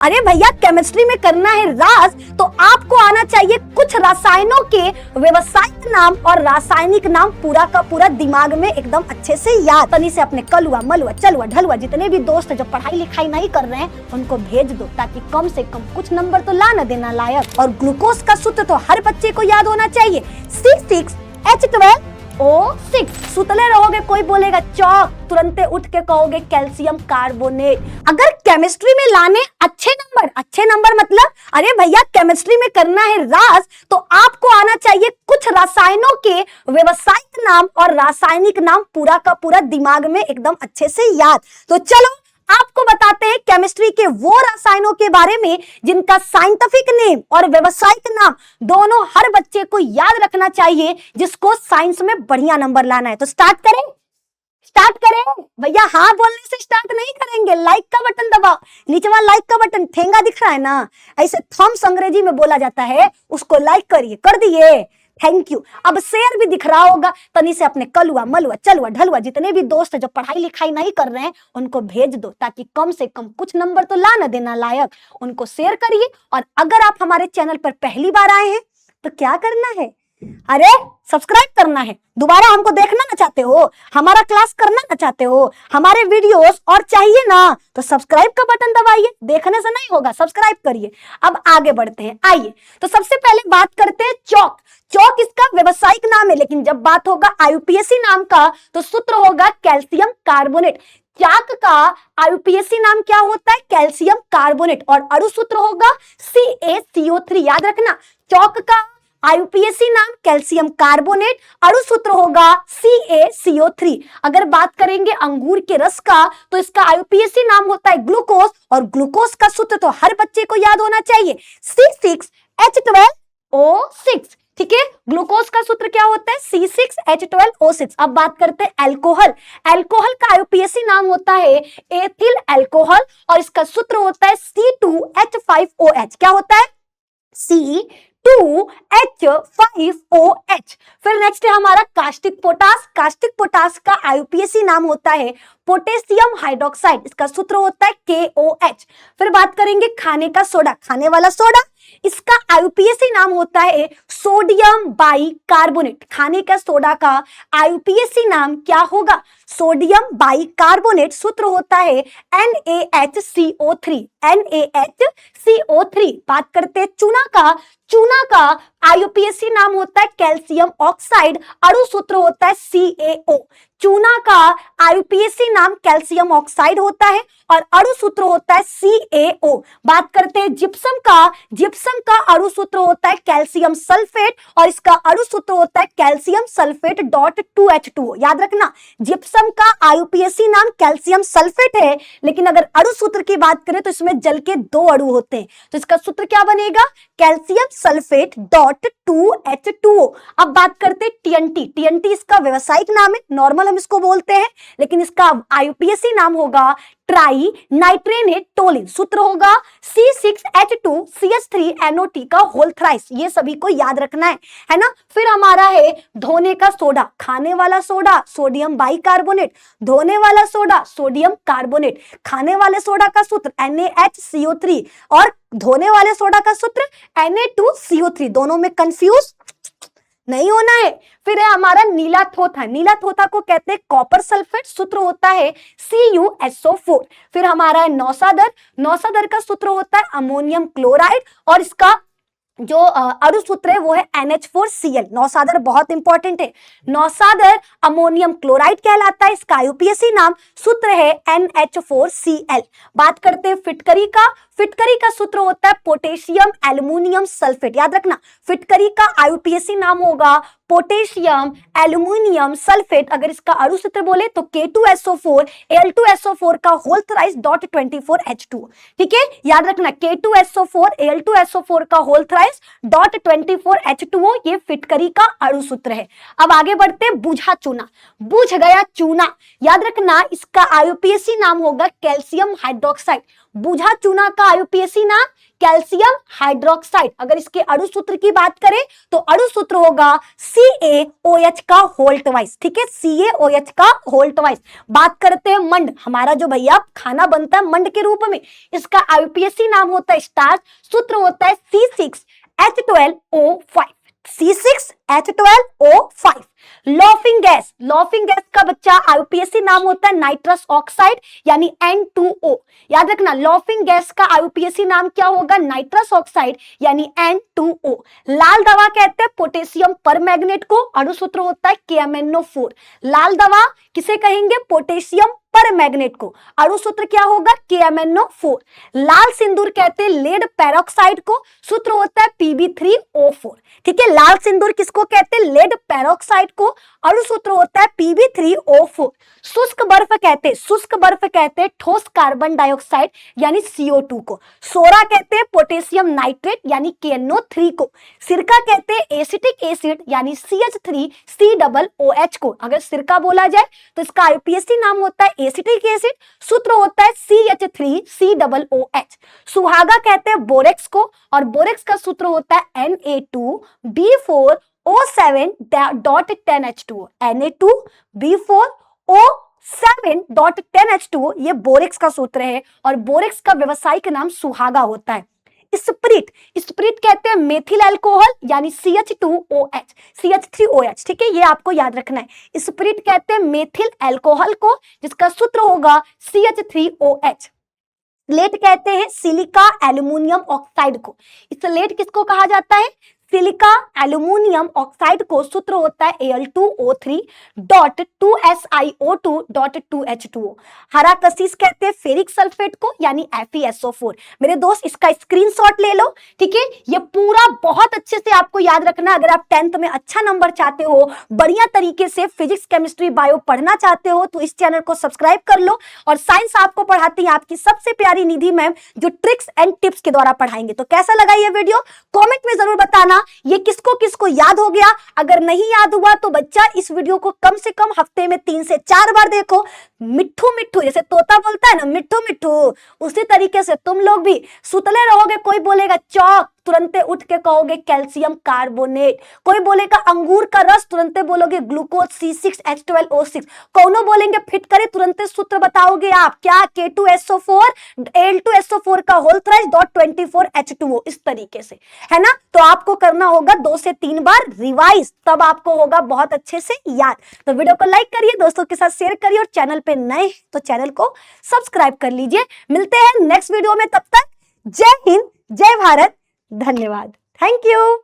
अरे भैया केमिस्ट्री में करना है राज तो आपको आना चाहिए कुछ रसायनों के व्यवसायिक नाम और रासायनिक नाम पूरा का पूरा दिमाग में एकदम अच्छे से याद। तनी से अपने कलुआ मलुआ चलुआ ढलुआ जितने भी दोस्त जो पढ़ाई लिखाई नहीं कर रहे हैं उनको भेज दो ताकि कम से कम कुछ नंबर तो ला न देना लायक। और ग्लूकोज का सूत्र तो हर बच्चे को याद होना चाहिए C6H12O6। सुतले रहोगे कोई बोलेगा चौक तुरंते उठ के कहोगे कैल्शियम कार्बोनेट। अगर केमिस्ट्री में लाने अच्छे नंबर मतलब अरे भैया केमिस्ट्री में करना है राज तो आपको आना चाहिए कुछ रसायनों के व्यवसायिक नाम और रासायनिक नाम पूरा का पूरा दिमाग में एकदम अच्छे से याद। तो चलो आपको बताते हैं केमिस्ट्री के वो रसायनों के बारे में जिनका साइंटिफिक नेम और व्यवसायिक नाम दोनों हर बच्चे को याद रखना चाहिए जिसको साइंस में बढ़िया नंबर लाना है। तो स्टार्ट करें भैया। हाँ बोलने से स्टार्ट नहीं करेंगे, लाइक का बटन दबाओ, नीचे वाला लाइक का बटन ठेंगा दिख रहा है ना, ऐसे थम्स अंग्रेजी में बोला जाता है, उसको लाइक करिए। कर दिए, थैंक यू। अब शेयर भी दिख रहा होगा, तनी से अपने कलुआ मलुआ चलुआ ढलुआ जितने भी दोस्त जो पढ़ाई लिखाई नहीं कर रहे हैं उनको भेज दो ताकि कम से कम कुछ नंबर तो ला न देना लायक। उनको शेयर करिए। और अगर आप हमारे चैनल पर पहली बार आए हैं तो क्या करना है, अरे सब्सक्राइब करना है। दोबारा हमको देखना ना चाहते हो, हमारा क्लास करना ना चाहते हो, हमारे वीडियोस और चाहिए ना तो सब्सक्राइब का बटन दबाइए। देखने से नहीं होगा, सब्सक्राइब करिए। अब आगे बढ़ते हैं, आइए। तो सबसे पहले बात करते हैं चौक इसका व्यवसायिक नाम है, लेकिन जब बात होगा आईयूपीएसी नाम का तो सूत्र होगा कैल्शियम कार्बोनेट। चाक का आईयूपीएसी नाम क्या होता है, कैल्शियम कार्बोनेट, और अणु सूत्र होगा CaCO3। याद रखना, चौक का आईयूपीएसी नाम कैल्शियम कार्बोनेट, अणु सूत्र होगा CaCO3। अगर बात करेंगे अंगूर के रस का तो इसका आईयूपीएसी नाम होता है ग्लूकोज, और ग्लूकोज का सूत्र तो हर बच्चे को याद होना चाहिए C6H12O6। ठीक है, ग्लूकोज का सूत्र क्या होता है C6H12O6। अब बात करते हैं अल्कोहल का आईयूपीएसी नाम होता है एथिल अल्कोहल, और इसका सूत्र होता है C2H5OH। क्या होता है C2H5OH। फिर नेक्स्ट है हमारा कास्टिक पोटास का आईयूपीएसी नाम होता है पोटेशियम हाइड्रोक्साइड, इसका सूत्र होता है KOH। फिर बात करेंगे खाने वाला सोडा, इसका आईयूपीएसी नाम होता है सोडियम बाइकार्बोनेट। खाने का सोडा का आईयूपीएसी नाम क्या होगा, सोडियम बाइकार्बोनेट, सूत्र होता है NaHCO3। बात करते हैं चूना का आईयूपीएसी नाम होता है कैल्शियम ऑक्साइड, अणु सूत्र होता है CaO। चूना का आईयूपीएसी नाम कैल्शियम ऑक्साइड होता है और अणु सूत्र होता है CaO। बात करते हैं जिप्सम का अणु सूत्र होता है कैल्शियम सल्फेट, और इसका अणु सूत्र होता है कैल्शियम सल्फेट .2H2O। याद रखना, जिप्सम का आईयूपीएसी नाम कैल्शियम सल्फेट है, लेकिन अगर अणु सूत्र की बात करें तो इसमें जल के दो अणु होते हैं, तो इसका सूत्र क्या बनेगा, कैल्शियम सल्फेट .2H2O। अब बात करते हैं TNT इसका व्यवसायिक नाम है, नॉर्मल हम इसको बोलते हैं, लेकिन इसका आईयूपीएसी नाम होगा ट्राई नाइट्रेनेट टोलिन, सूत्र होगा C6H2CH3NOT का होल थ्राइस। ये सभी को याद रखना है ना। फिर हमारा है धोने का सोडा, खाने वाला सोडा सोडियम बाइकार्बोनेट, धोने वाला सोडा सोडियम कार्बोनेट। खाने वाले सोडा का सूत्र NaHCO3 और धोने वाले सोडा का सूत्र Na2CO3। दोनों में कंफ्यूज नहीं होना है। फिर है हमारा नीला थोथा को कहते हैं कॉपर सल्फेट, सूत्र होता है CuSO4। फिर हमारा है नौसादर का सूत्र होता है अमोनियम क्लोराइड, और इसका जो अणु सूत्र है वो है NH4Cl। नौसादर बहुत इंपॉर्टेंट है, नौसादर अमोनियम क्लोराइड कहलाता है, इसका आईयूपीएसी नाम सूत्र है NH4Cl। बात करते हैं फिटकरी का सूत्र होता है पोटेशियम एल्युमिनियम सल्फेट। याद रखना, फिटकरी का आईयूपीएसी नाम होगा पोटेशियम एल्युमिनियम सल्फेट। अगर इसका अणु सूत्र बोले तो K2SO4 Al2SO4 का होल थ्राइस .24H2। ठीक है, याद रखना K2SO4 Al2SO4 का होल थ्राइस .24H2O, ये फिटकरी का अणु सूत्र है। अब आगे बढ़ते हैं बुझ गया चूना। याद रखना, इसका आईयूपीएसी नाम होगा कैल्शियम हाइड्रोक्साइड। बूझा चूना का आईयूपीएसी नाम कैल्शियम हाइड्रोक्साइड। अगर इसके अणु सूत्र की बात करें तो अणु सूत्र होगा CaOH का होल ट्वाइस, ठीक है, CaOH का होल ट्वाइस। बात करते हैं मंड, हमारा जो भैया खाना बनता है मंड के रूप में, इसका आईयूपीएसी नाम होता है स्टार्च, सूत्र होता है C6H12O5, C6H12O5। Laughing gas, laughing gas का बच्चा आईयूपीएसी नाम होता है नाइट्रस ऑक्साइड यानी N2O। याद रखना लॉफिंग गैस का आईयूपीएसी नाम क्या होगा, नाइट्रस ऑक्साइड यानी N2O। लाल दवा कहते हैं पोटेशियम परमैंगनेट को, अणु सूत्र होता है KMnO4। लाल दवा किसे कहेंगे, पोटेशियम परमैंगनेट को, अणु सूत्र क्या होगा, KMnO4। लाल सिंदूर कहते हैं लेड पेरोक्साइड को, सूत्र होता है Pb3O4, ठीक है। लाल सिंदूर किसको कहते हैं, लेड पेरोक्साइड को, अणु सूत्र होता है Pb3O4। शुष्क बर्फ कहते हैं, शुष्क बर्फ कहते हैं ठोस कार्बन डाइऑक्साइड यानी CO2 को। सोरा कहते हैं पोटेशियम नाइट्रेट यानी KNO3 को। सिरका कहते हैं एसिटिक एसिड यानी CH3COOH को। अगर सिरका बोला जाए तो इसका आईयूपीएसी नाम होता है एसिटिक एसिड, सूत्र होता है CH3COOH। सुहागा कहते हैं बोरेक्स को, और बोरेक्स का सूत्र होता है Na2B4O7.10H2O, Na2B4O7.10H2O, ये बोरेक्स का सूत्र है, और बोरेक्स का व्यवसायिक नाम सुहागा होता है। स्प्रिट, स्प्रिट कहते हैं मेथिल अल्कोहल यानी CH2OH, CH3OH, ठीक है, ये आपको याद रखना है। स्प्रिट कहते हैं मेथिल अल्कोहल को, जिसका सूत्र होगा CH3OH। लेड कहते हैं सिलिका एल्यूमिनियम ऑक्साइड को, इस लेड किसको कहा जाता है, सिलिका एल्यूमिनियम ऑक्साइड को, सूत्र होता है Al2O3.2SiO2.2H2O। हरा कशिश कहते हैं फेरिक सल्फेट को यानी FeSO4। मेरे दोस्त इसका स्क्रीनशॉट ले लो, ठीक है, ये पूरा बहुत अच्छे से आपको याद रखना। अगर आप 10th में अच्छा नंबर चाहते हो, बढ़िया तरीके से फिजिक्स केमिस्ट्री बायो पढ़ना चाहते हो, तो इस चैनल को सब्सक्राइब कर लो। और साइंस आपको पढ़ाती है आपकी सबसे प्यारी निधि मैम, जो ट्रिक्स एंड टिप्स के द्वारा पढ़ाएंगे। तो कैसा लगा ये वीडियो, कॉमेंट में जरूर बताना ये किसको किसको याद हो गया। अगर नहीं याद हुआ तो बच्चा इस वीडियो को कम से कम हफ्ते में 3 से 4 बार देखो। मिट्ठू मिट्ठू, जैसे तोता बोलता है ना मिट्ठू मिट्ठू, उसी तरीके से तुम लोग भी सुतले रहोगे, कोई बोलेगा चौक, तुरंते उठ के कहोगे कैल्शियम कार्बोनेट। कोई बोलेगा अंगूर का रस, तुरंते बोलोगे ग्लूकोज C6H12O6। कौनो बोलेंगे फिट करे, तुरंते सूत्र बताओगे आप क्या, K2SO4 Al2SO4 का होल थ्राइस .24H2O, इस तरीके से, है ना। तो आपको करना होगा 2 से 3 बार रिवाइज, तब आपको होगा बहुत अच्छे से याद। तो वीडियो को लाइक करिए, दोस्तों के साथ शेयर करिए, और चैनल पे नए तो चैनल को सब्सक्राइब कर लीजिए। मिलते हैं नेक्स्ट वीडियो में, तब तक जय हिंद, जय भारत, धन्यवाद, थैंक यू।